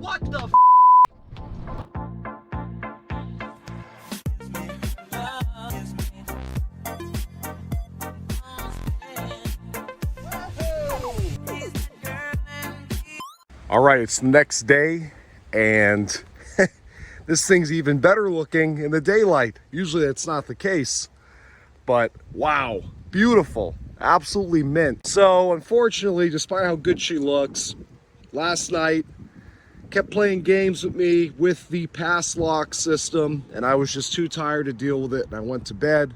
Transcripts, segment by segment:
What the f? All right, it's the next day, and this thing's even better looking in the daylight. Usually that's not the case, but wow, beautiful, absolutely mint. So unfortunately, despite how good she looks, last night kept playing games with me with the Passlock system, and I was just too tired to deal with it, and I went to bed.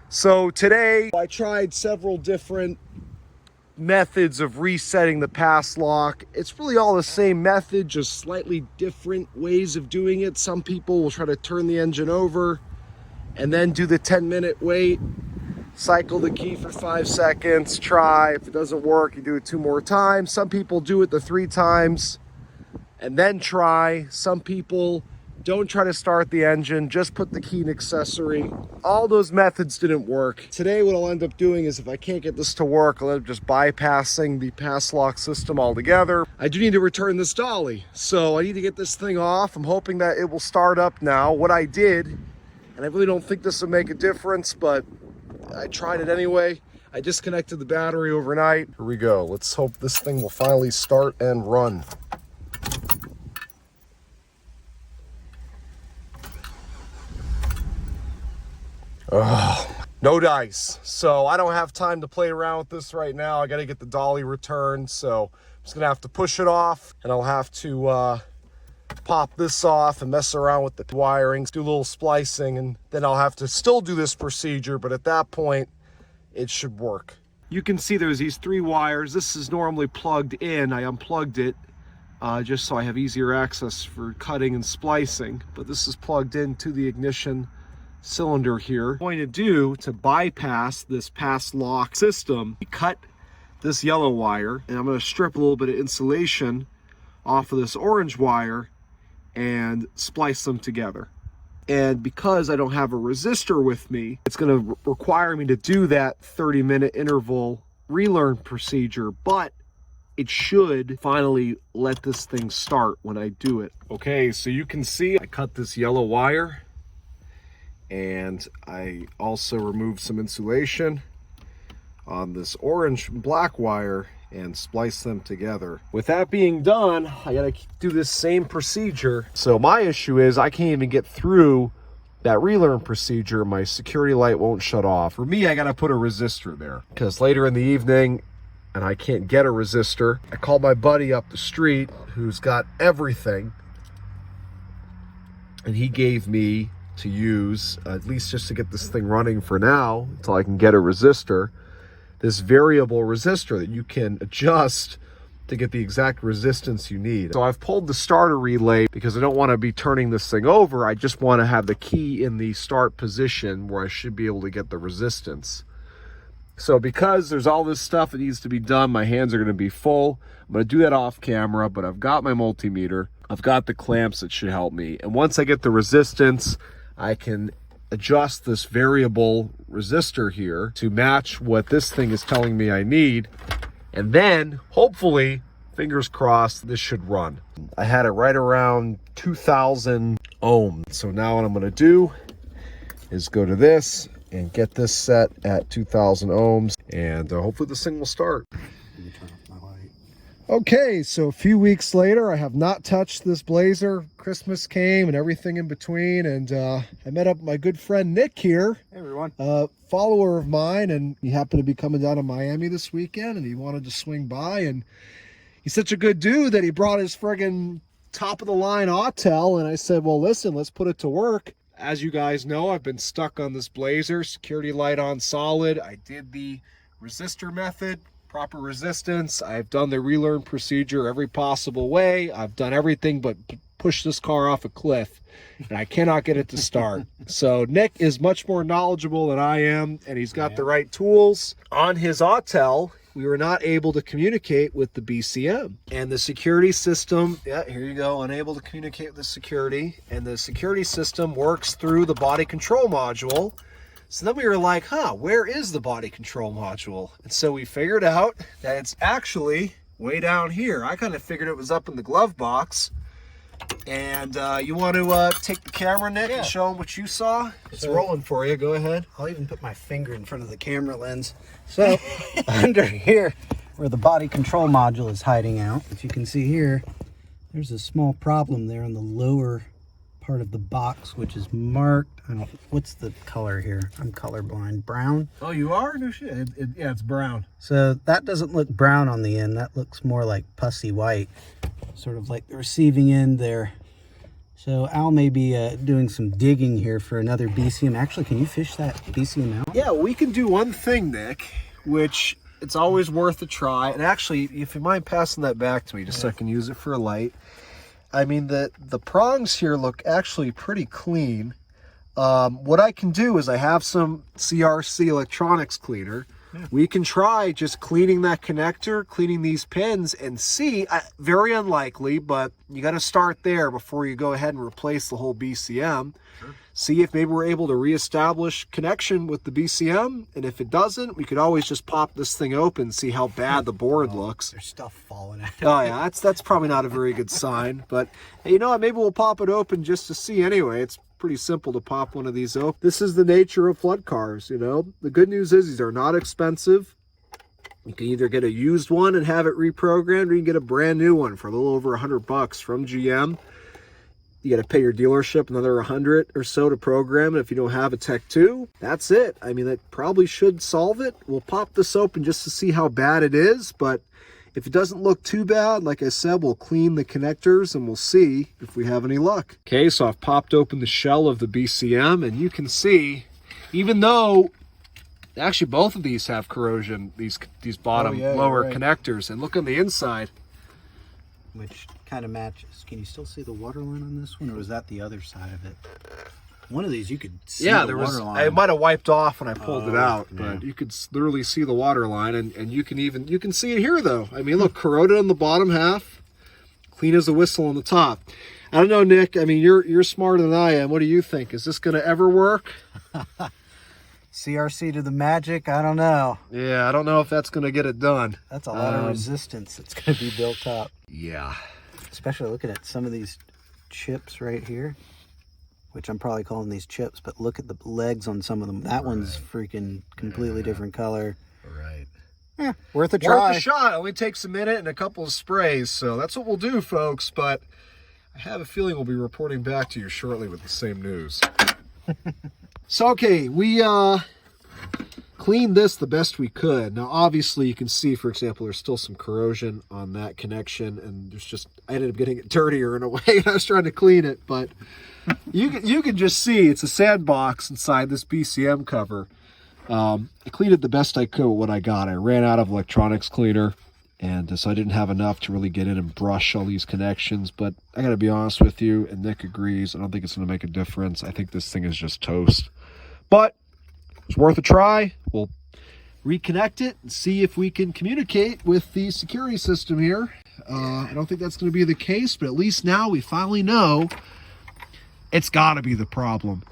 So today I tried several different methods of resetting the Passlock. It's really all the same method, just slightly different ways of doing it. Some people will try to turn the engine over and then do the 10-minute wait, cycle the key for 5 seconds, try. If it doesn't work, you do it 2 more times. Some people do it the 3 times and then try. Some people don't try to start the engine, just put the key in accessory. All those methods didn't work. Today what I'll end up doing is, if I can't get this to work, I'll end up just bypassing the Passlock system altogether. I do need to return this dolly, so I need to get this thing off. I'm hoping that it will start up now. What I did, and I really don't think this will make a difference, but I tried it anyway. I disconnected the battery overnight. Here we go. Let's hope this thing will finally start and run. Oh, no dice. So I don't have time to play around with this right now. I got to get the dolly returned. So I'm just going to have to push it off, and I'll have to pop this off and mess around with the wiring, do a little splicing, and then I'll have to still do this procedure. But at that point, it should work. You can see there's these 3 wires. This is normally plugged in. I unplugged it just so I have easier access for cutting and splicing. But this is plugged into the ignition cylinder here. What I'm going to do to bypass this Passlock system, cut this yellow wire, and I'm going to strip a little bit of insulation off of this orange wire and splice them together. And because I don't have a resistor with me, it's going to require me to do that 30-minute interval relearn procedure, but it should finally let this thing start when I do it. Okay, so you can see I cut this yellow wire, and I also removed some insulation on this orange and black wire and splice them together. With that being done, I gotta do this same procedure. So my issue is I can't even get through that relearn procedure. My security light won't shut off. For me, I gotta put a resistor there, because later in the evening, and I can't get a resistor, I called my buddy up the street who's got everything, and he gave me to use, at least just to get this thing running for now, until I can get a resistor, this variable resistor that you can adjust to get the exact resistance you need. So I've pulled the starter relay because I don't want to be turning this thing over. I just want to have the key in the start position where I should be able to get the resistance. So because there's all this stuff that needs to be done, my hands are going to be full. I'm going to do that off camera, but I've got my multimeter. I've got the clamps that should help me. And once I get the resistance, I can adjust this variable resistor here to match what this thing is telling me I need. And then, hopefully, fingers crossed, this should run. I had it right around 2,000 ohms. So now what I'm going to do is go to this and get this set at 2,000 ohms. And hopefully this thing will start. Okay, so a few weeks later, I have not touched this Blazer. Christmas came and everything in between, and I met up with my good friend Nick here. Hey everyone. Follower of mine, and he happened to be coming down to Miami this weekend, and he wanted to swing by, and he's such a good dude that he brought his friggin' top-of-the-line Autel, and I said, well, listen, let's put it to work. As you guys know, I've been stuck on this Blazer, security light on solid. I did the resistor method, proper resistance. I've done the relearn procedure every possible way. I've done everything but push this car off a cliff, and I cannot get it to start. So Nick is much more knowledgeable than I am, and he's got the right tools. On his Autel, we were not able to communicate with the BCM. And the security system, yeah, here you go, unable to communicate with the security. And the security system works through the body control module. So then we were like, where is the body control module? And so we figured out that it's actually way down here. I kind of figured it was up in the glove box. And you want to take the camera, Nick, and show them what you saw? It's rolling for you. Go ahead. I'll even put my finger in front of the camera lens. So under here, where the body control module is hiding out, if you can see here, there's a small problem there on the lower part of the box, which is marked. I don't. What's the color here? I'm colorblind. Brown. Oh, you are? No shit. Yeah, it's brown. So that doesn't look brown on the end. That looks more like pussy white, sort of like the receiving end there. So Al may be doing some digging here for another BCM. Actually, can you fish that BCM out? Yeah, we can do one thing, Nick, which it's always worth a try. And actually, if you mind passing that back to me just so I can use it for a light. I mean, the prongs here look actually pretty clean. What I can do is I have some CRC electronics cleaner. Yeah. We can try just cleaning that connector, cleaning these pins, and see. Very unlikely, but you got to start there before you go ahead and replace the whole BCM. Sure. See if maybe we're able to reestablish connection with the BCM, and if it doesn't, we could always just pop this thing open and see how bad the board looks. There's stuff falling out. Oh yeah, that's probably not a very good sign, but you know what, maybe we'll pop it open just to see anyway. It's pretty simple to pop one of these open. This is the nature of flood cars, you know. The good news is these are not expensive. You can either get a used one and have it reprogrammed, or you can get a brand new one for a little over $100 from GM. You got to pay your dealership another 100 or so to program it if you don't have a Tech 2. That's it. I mean, that probably should solve it. We'll pop this open just to see how bad it is, but if it doesn't look too bad, like I said, we'll clean the connectors and we'll see if we have any luck. Okay, so I've popped open the shell of the BCM, and you can see, even though actually both of these have corrosion, these bottom lower connectors, and look on the inside. Which kind of matches. Can you still see the water line on this one, or was that the other side of it? One of these you could see the water line. I might have wiped off when I pulled it out, but you could literally see the water line, and you can see it here though. I mean, look, corroded on the bottom half, clean as a whistle on the top. I don't know, Nick. I mean, you're smarter than I am. What do you think? Is this going to ever work? CRC to the magic? I don't know. Yeah, I don't know if that's going to get it done. That's a lot of resistance that's going to be built up. Yeah. Especially looking at some of these chips right here, which I'm probably calling these chips, but look at the legs on some of them. That one's freaking completely different color. Right. Yeah, worth a try. Worth a shot. It only takes a minute and a couple of sprays, so that's what we'll do, folks. But I have a feeling we'll be reporting back to you shortly with the same news. So, okay, we cleaned this the best we could. Now, obviously, you can see, for example, there's still some corrosion on that connection, and there's just, I ended up getting it dirtier in a way. I was trying to clean it, but you can just see it's a sandbox inside this BCM cover. I cleaned it the best I could with what I got. I ran out of electronics cleaner, and so I didn't have enough to really get in and brush all these connections. But I got to be honest with you, and Nick agrees, I don't think it's going to make a difference. I think this thing is just toast. But it's worth a try. We'll reconnect it and see if we can communicate with the security system here. I don't think that's going to be the case, but at least now we finally know it's got to be the problem.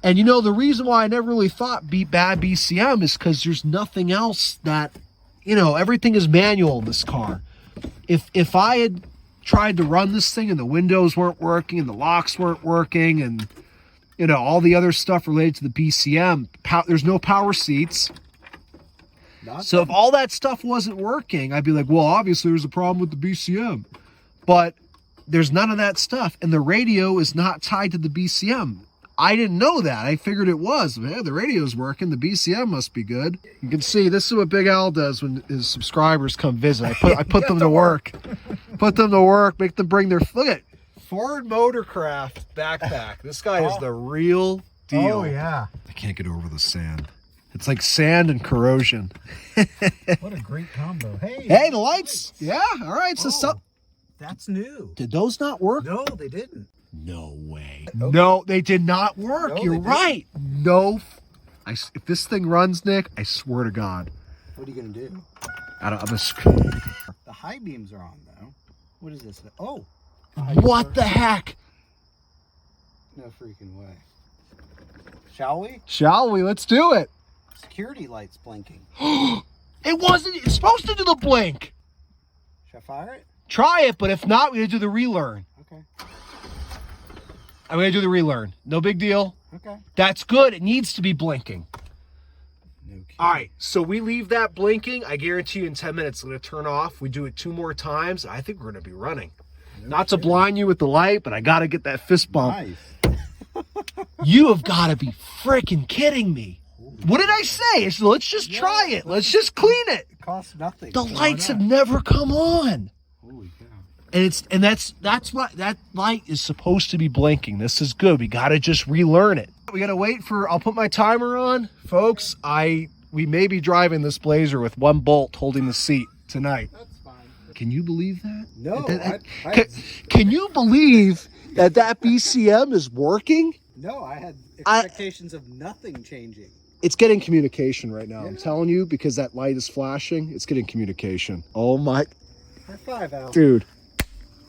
And you know, the reason why I never really thought bad BCM is because there's nothing else that, you know, everything is manual in this car. If I had tried to run this thing and the windows weren't working and the locks weren't working and, you know, all the other stuff related to the BCM, there's no power seats. So if all that stuff wasn't working, I'd be like, well, obviously there's a problem with the BCM. But there's none of that stuff. And the radio is not tied to the BCM. I didn't know that. I figured it was. Man, the radio's working. The BCM must be good. You can see this is what Big Al does when his subscribers come visit. I put them to work. Put them to work. Make them bring their... Look at Ford Motorcraft backpack. This guy is the real deal. Oh, yeah. I can't get over the sand. It's like sand and corrosion. What a great combo. Hey, the lights. Yeah, all right. So that's new. Did those not work? No, they didn't. No way. Okay. No, they did not work. No, you're right. No. If this thing runs, Nick, I swear to God. What are you going to do? The high beams are on, though. What is this? Oh. What the heck? No freaking way. Shall we? Shall we? Let's do it. Security lights blinking. It's supposed to do the blink. Should I fire it? Try it, but if not, we're going to do the relearn. Okay. I'm going to do the relearn. No big deal. Okay. That's good. It needs to be blinking. No kidding. All right, so we leave that blinking. I guarantee you in 10 minutes it's going to turn off. We do it 2 more times. I think we're going to be running. Not to blind you with the light, but I got to get that fist bump. Nice. You have got to be freaking kidding me. What did I say? I said, let's just try it. Let's just clean it. It costs nothing. The lights have never come on. Holy cow. And that's what that light is supposed to be blinking. This is good. We got to just relearn it. We got to wait for, I'll put my timer on. Folks, we may be driving this Blazer with 1 bolt holding the seat tonight. That's fine. Can you believe that? No. Can you believe that BCM is working? No, I had expectations of nothing changing. It's getting communication right now. Yeah. I'm telling you, because that light is flashing, it's getting communication. Oh my. High five, Al. Dude,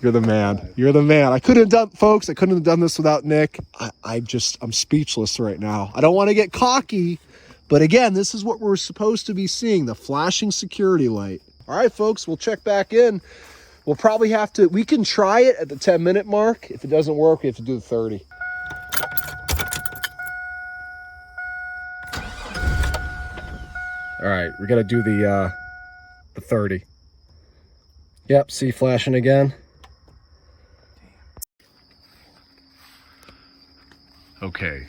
you're the man. You're the man. I couldn't have done, folks, I couldn't have done this without Nick. I'm speechless right now. I don't want to get cocky, but again, this is what we're supposed to be seeing, the flashing security light. All right, folks, we'll check back in. We'll probably have to, we can try it at the 10-minute mark. If it doesn't work, we have to do the 30. All right, we got to do the 30. Yep, see flashing again. Okay,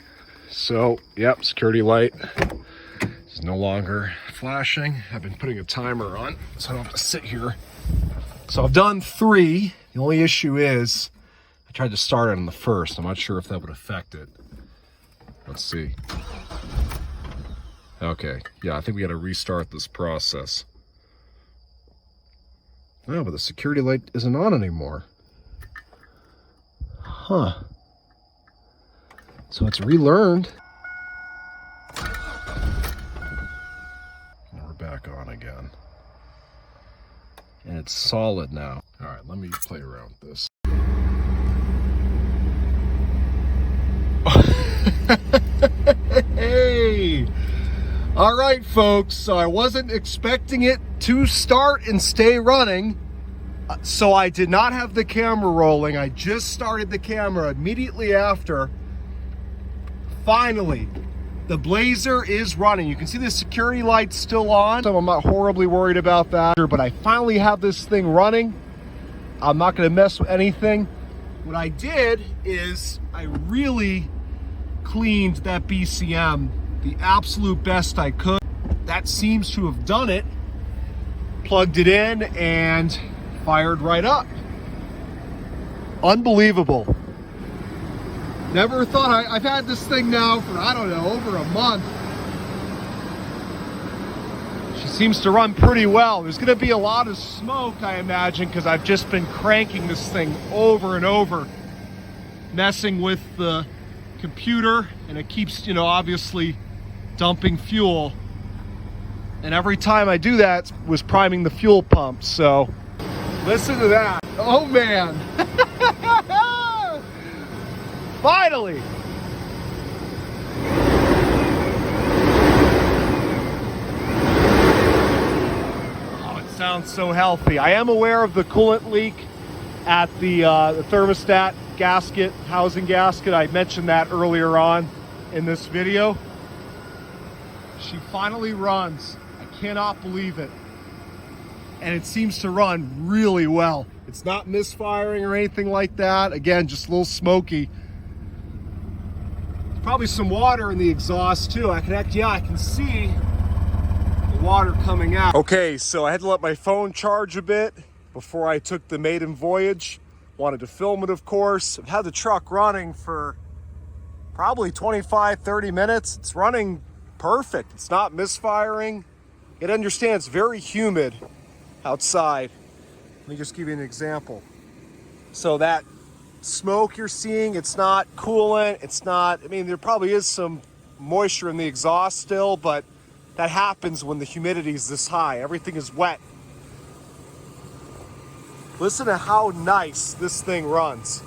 so, yep, security light is no longer flashing. I've been putting a timer on, so I don't have to sit here. So I've done 3. The only issue is I tried to start it on the first. I'm not sure if that would affect it. Let's see. Okay, yeah, I think we got to restart this process. No, but the security light isn't on anymore. Huh. So it's relearned. And we're back on again. And it's solid now. All right, let me play around with this. Hey! All right, folks, so I wasn't expecting it to start and stay running, so I did not have the camera rolling. I just started the camera immediately after. Finally, the Blazer is running. You can see the security lights still on, so I'm not horribly worried about that, but I finally have this thing running. I'm not gonna mess with anything. What I did is I really cleaned that BCM the absolute best I could. That seems to have done it. Plugged it in and fired right up. Unbelievable. Never thought I've had this thing now for, I don't know, over a month. She seems to run pretty well. There's gonna be a lot of smoke, I imagine, because I've just been cranking this thing over and over, messing with the computer, and it keeps, you know, obviously dumping fuel. And every time I do that, it was priming the fuel pump. So listen to that. Oh man. Finally. Oh, it sounds so healthy. I am aware of the coolant leak at the thermostat gasket, housing gasket. I mentioned that earlier on in this video. She finally runs. I cannot believe it. And it seems to run really well. It's not misfiring or anything like that. Again, just a little smoky. There's probably some water in the exhaust too. I can see the water coming out. Okay, so I had to let my phone charge a bit before I took the maiden voyage. Wanted to film it, of course. I've had the truck running for probably 25, 30 minutes. It's running perfect. It's not misfiring. It understands very humid outside. Let me just give you an example. So that smoke you're seeing, it's not coolant. It's not, I mean, there probably is some moisture in the exhaust still, but that happens when the humidity is this high. Everything is wet. Listen to how nice this thing runs.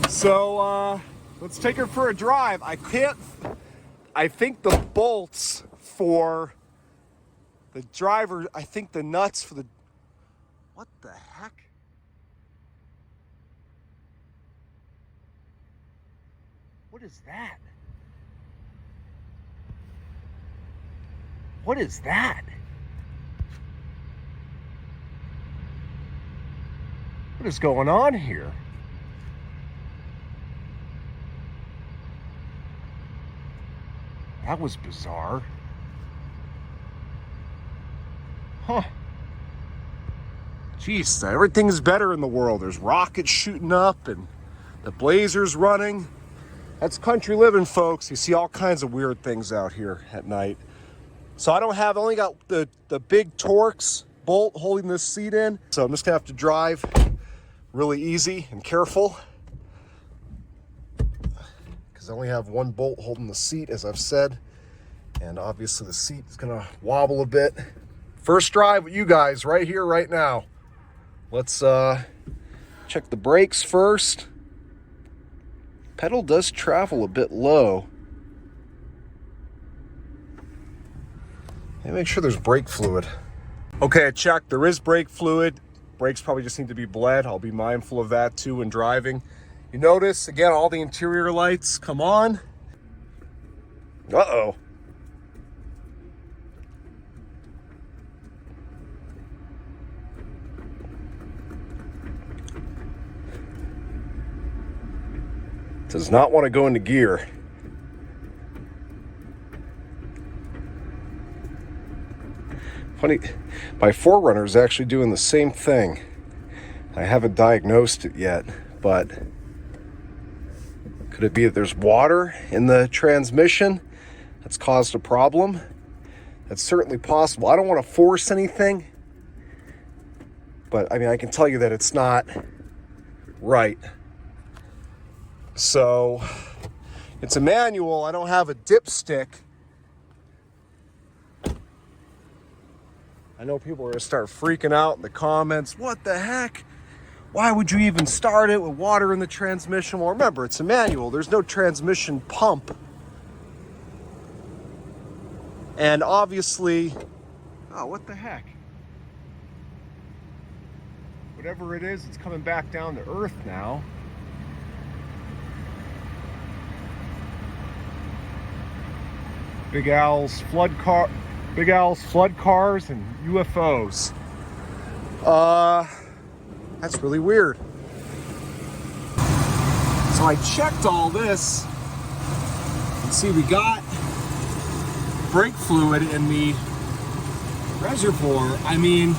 So, let's take her for a drive. I think the bolts for the driver, I think the nuts for the, what the heck? What is that? What is that? What is going on here? That was bizarre. Huh. Jeez, everything's better in the world. There's rockets shooting up and the blazers running. That's country living, folks. You see all kinds of weird things out here at night. So I only got the big Torx bolt holding this seat in. So I'm just gonna have to drive really easy and careful, because I only have one bolt holding the seat, as I've said. And obviously the seat is gonna wobble a bit. First drive with you guys right here, right now. Let's check the brakes first. Pedal does travel a bit low. And make sure there's brake fluid. Okay, I checked. There is brake fluid. Brakes probably just need to be bled. I'll be mindful of that too when driving. You notice, again, all the interior lights come on. Uh-oh. Does not want to go into gear. Funny, my 4Runner is actually doing the same thing. I haven't diagnosed it yet, but could it be that there's water in the transmission that's caused a problem? That's certainly possible. I don't want to force anything, but I mean, I can tell you that it's not right. So it's a manual. I don't have a dipstick. I know people are going to start freaking out in the comments. What the heck? Why would you even start it with water in the transmission? Well, remember, it's a manual. There's no transmission pump. And obviously, oh, what the heck? Whatever it is, it's coming back down to earth now. Big Al's flood cars and UFOs. That's really weird. So I checked all this and see we got brake fluid in the reservoir. I mean,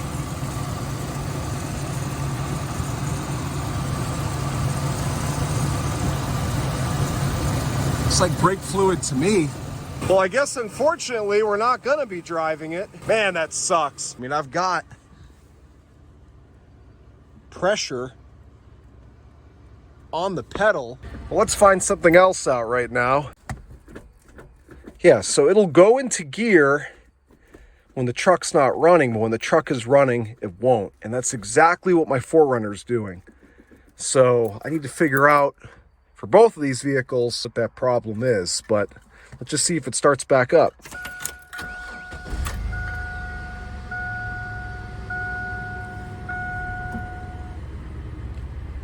it's like brake fluid to me. Well, I guess unfortunately we're not gonna be driving it. Man, that sucks. I mean, I've got pressure on the pedal. Well, let's find something else out right now. Yeah, so it'll go into gear when the truck's not running, but when the truck is running, it won't. And that's exactly what my 4Runner's doing. So I need to figure out for both of these vehicles what that problem is, but let's just see if it starts back up.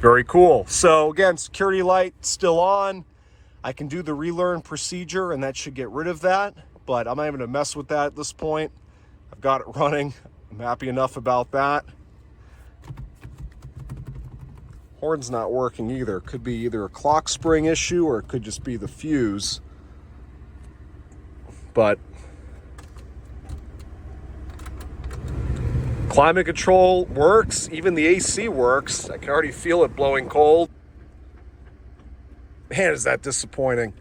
Very cool. So again, security light still on. I can do the relearn procedure and that should get rid of that, but I'm not even gonna mess with that at this point. I've got it running. I'm happy enough about that. Horn's not working either. Could be either a clock spring issue or it could just be the fuse. But climate control works, even the AC works. I can already feel it blowing cold. Man, is that disappointing.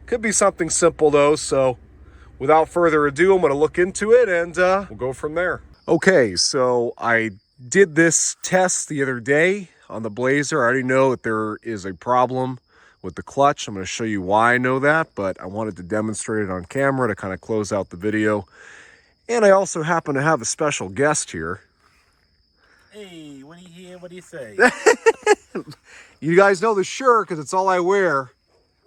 Could be something simple though, so without further ado, I'm gonna look into it and we'll go from there. Okay, so I did this test the other day on the Blazer. I already know that there is a problem with the clutch. I'm going to show you why I know that, but I wanted to demonstrate it on camera to kind of close out the video. And I also happen to have a special guest here. Hey, Winnie What do you say? You guys know the shirt because it's all I wear.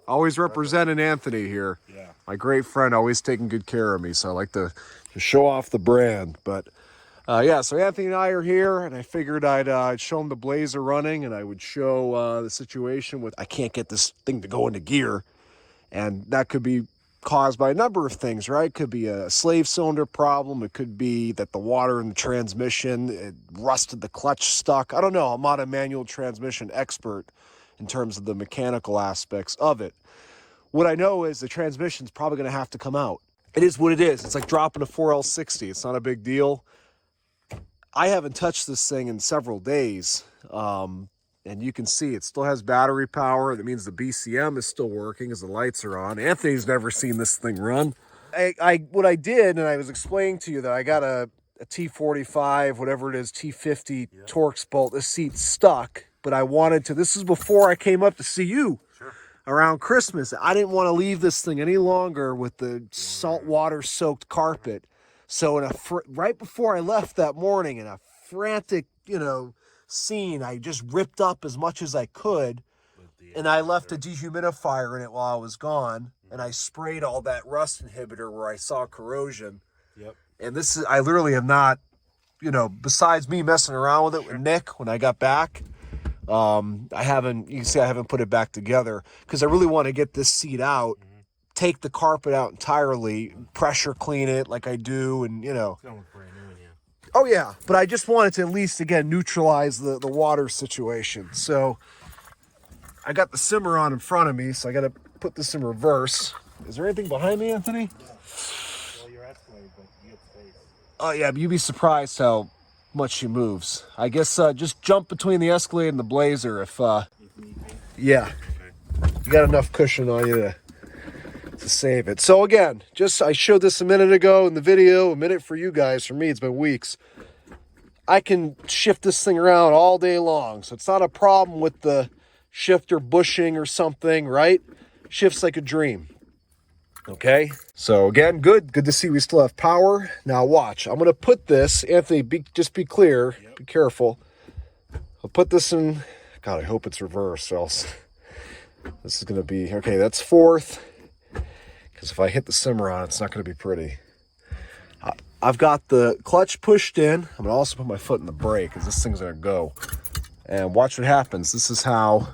Always representing Anthony here. Yeah. My great friend, always taking good care of me. So I like to show off the brand. But yeah, so Anthony and I are here, and I figured I'd show him the Blazer running, and I would show the situation with I can't get this thing to go into gear. And that could be caused by a number of things, right? It could be a slave cylinder problem. It could be that the water in the transmission, it rusted the clutch stuck. I don't know. I'm not a manual transmission expert in terms of the mechanical aspects of it. What I know is the transmission's probably going to have to come out. It is what it is. It's like dropping a 4L60. It's not a big deal. I haven't touched this thing in several days. And you can see it still has battery power. That means the BCM is still working as the lights are on. Anthony's never seen this thing run. What I did, and I was explaining to you that I got a T45, whatever it is, T50 Torx bolt. This seat's stuck, but I wanted to. This is before I came up to see you around Christmas. I didn't want to leave this thing any longer with the saltwater soaked carpet. So right before I left that morning, in a frantic, scene, I just ripped up as much as I could, and I left a dehumidifier in it while I was gone, and I sprayed all that rust inhibitor where I saw corrosion. Yep. And this is, I literally have not, besides me messing around with it with Nick when I got back, you can see I haven't put it back together because I really want to get this seat out, take the carpet out entirely, pressure clean it like I do, and It's gonna look brand new in here. Oh, yeah, but I just wanted to at least, again, neutralize the water situation. So I got the simmer on in front of me, so I got to put this in reverse. Is there anything behind me, Anthony? Well, you're Escalade, but you get space. Oh, yeah, but you'd be surprised how much she moves. I guess just jump between the Escalade and the Blazer if need be. yeah. Okay. You got enough cushion on you to save it. So again, I showed this a minute ago in the video, a minute for you guys. For me, it's been weeks. I can shift this thing around all day long, so it's not a problem with the shifter bushing or something, right? Shifts like a dream. Okay, so again, good to see we still have power. Now watch, I'm gonna put this, Anthony, just be clear, be careful. I'll put this in, God, I hope it's reversed, or else this is gonna be, okay, that's fourth. Because if I hit the simmer on, it's not going to be pretty. I've got the clutch pushed in. I'm going to also put my foot in the brake because this thing's going to go. And watch what happens. This is how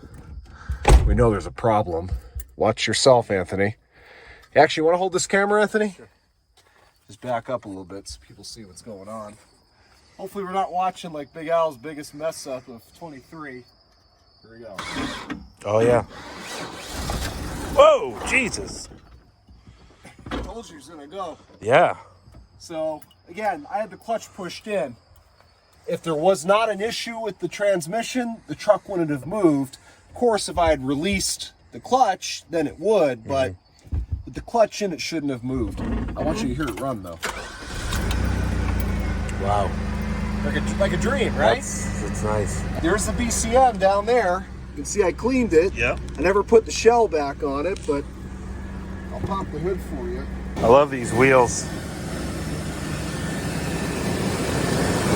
we know there's a problem. Watch yourself, Anthony. You actually want to hold this camera, Anthony? Sure. Just back up a little bit so people see what's going on. Hopefully we're not watching like Big Al's biggest mess up of 23. Here we go. Oh, yeah. Whoa, Jesus. I told you it was going to go. Yeah. So, again, I had the clutch pushed in. If there was not an issue with the transmission, the truck wouldn't have moved. Of course, if I had released the clutch, then it would, but with the clutch in, it shouldn't have moved. I want you to hear it run, though. Wow. Like a dream, right? That's nice. There's the BCM down there. You can see I cleaned it. Yep. I never put the shell back on it, but I'll pop the hood for you. I love these wheels.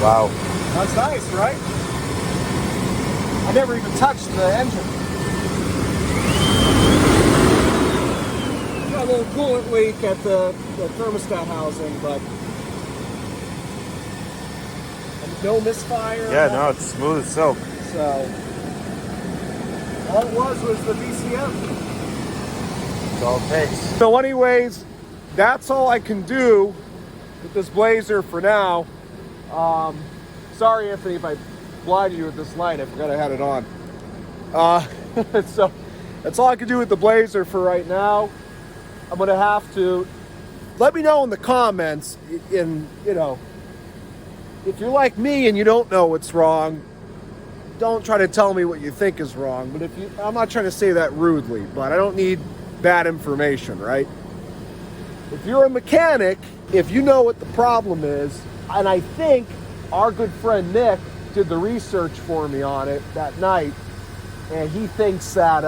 Wow. That's nice, right? I never even touched the engine. Got a little coolant leak at the thermostat housing, but no misfire. Yeah, no, it's smooth as silk. So all it was the BCM. That's all it takes. So anyways, that's all I can do with this Blazer for now. Sorry, Anthony, if I blinded you with this light. I forgot I had it on. So that's all I can do with the Blazer for right now. I'm going to have to let me know in the comments, if you're like me and you don't know what's wrong, don't try to tell me what you think is wrong. But I'm not trying to say that rudely, but I don't need bad information, right? If you're a mechanic, if you know what the problem is, and I think our good friend Nick did the research for me on it that night, and he thinks that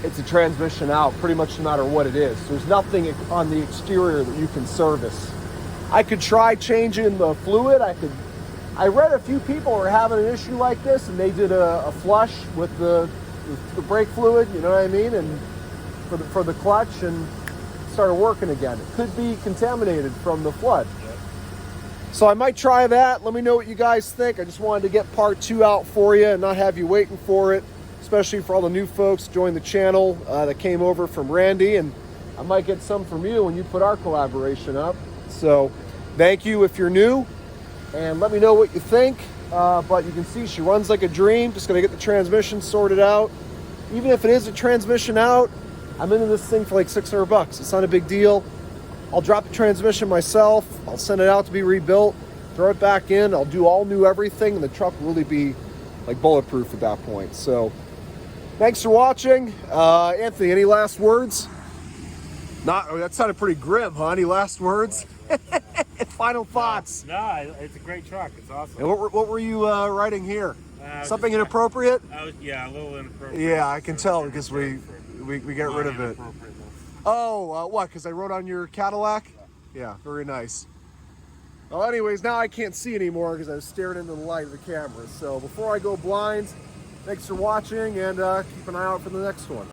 it's a transmission out pretty much no matter what it is. There's nothing on the exterior that you can service. I could try changing the fluid. I I read a few people were having an issue like this, and they did a flush with the brake fluid, you know what I mean, and for the clutch, and started working again. It could be contaminated from the flood. So I might try that. Let me know what you guys think. I just wanted to get part 2 out for you and not have you waiting for it, especially for all the new folks joining the channel that came over from Randy, and I might get some from you when you put our collaboration up. So thank you if you're new, and let me know what you think. But you can see she runs like a dream. Just gonna get the transmission sorted out. Even if it is a transmission out, I'm into this thing for like $600. It's not a big deal. I'll drop the transmission myself. I'll send it out to be rebuilt, throw it back in. I'll do all new everything, and the truck will really be like bulletproof at that point. So thanks for watching. Anthony, any last words? That sounded pretty grim, huh? Any last words? Final thoughts? No, it's a great truck. It's awesome. And what were you writing here? Something inappropriate? Yeah, a little inappropriate. Yeah, I can tell because we get rid of it. Oh, what? Because I wrote on your Cadillac? Yeah, very nice. Well, anyways, now I can't see anymore because I was staring into the light of the camera. So before I go blind, thanks for watching, and keep an eye out for the next one.